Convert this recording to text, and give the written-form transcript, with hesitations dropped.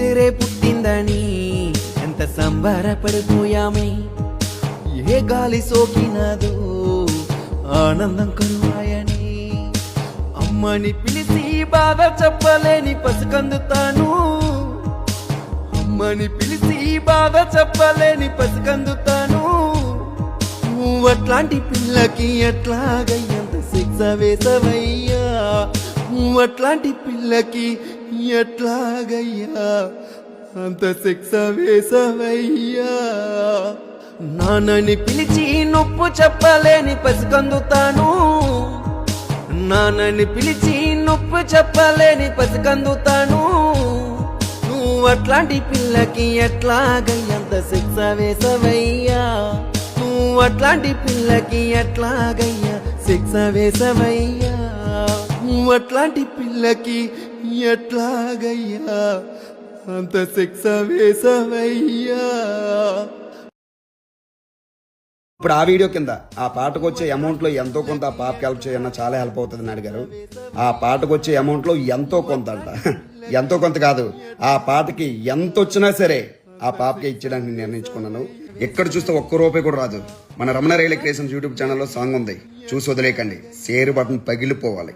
కూతురే పుట్టిందని ఎంత సంబరపడిపోయామే. ఏ గాలి సోకినాదో ఆనందం కరువాయని. అమ్మని పిలిచి బాధ చెప్పలేని పసికందుతాను. అమ్మని పిలిచి బాధ చెప్పలేని పసికందుతాను. నువ్వు అట్లాంటి పిల్లకి ఎట్లాగయ్యంత శిక్ష వేసవయ్యా. నువ్వు అట్లాంటి పిల్లకి ఎట్లాగయ్యా అంత శిక్ష వేసవయ్యా. నాన్నని పిలిచి నొప్పు చెప్పలేని పసికందుతాను. నాన్నని పిలిచి నొప్పు చెప్పలేని పసికందుతాను. నువ్వు అట్లాంటి పిల్లకి ఎట్లాగయ్యంత శిక్ష వేసవయ్యా. నువ్వు అట్లాంటి పిల్లకి ఎట్లాగయ్యా శిక్ష వేసవయ్యా. నువ్వు అట్లాంటి పిల్లకి ఎట్లాగయ్యా అంత శిక్ష వేసవయ్యా. ఇప్పుడు ఆ వీడియో కింద ఆ పాటకు వచ్చే అమౌంట్ లో ఎంతో కొంత ఆ పాపకి హెల్ప్ చేయన్నా చాలా హెల్ప్ అవుతుంది అడిగారు. ఆ పాటకు వచ్చే అమౌంట్ లో ఎంతో కొంత అంట, ఎంతో కొంత కాదు, ఆ పాటకి ఎంత వచ్చినా సరే ఆ పాపకి ఇచ్చడానికి నిర్ణయించుకున్నాను. ఎక్కడ చూస్తే ఒక్క రూపాయి కూడా రాదు. మన రమణ రైల్ క్రియేషన్స్ యూట్యూబ్ ఛానల్లో సాంగ్ ఉంది, చూసి వదిలేకండి. Share button పగిలిపోవాలి.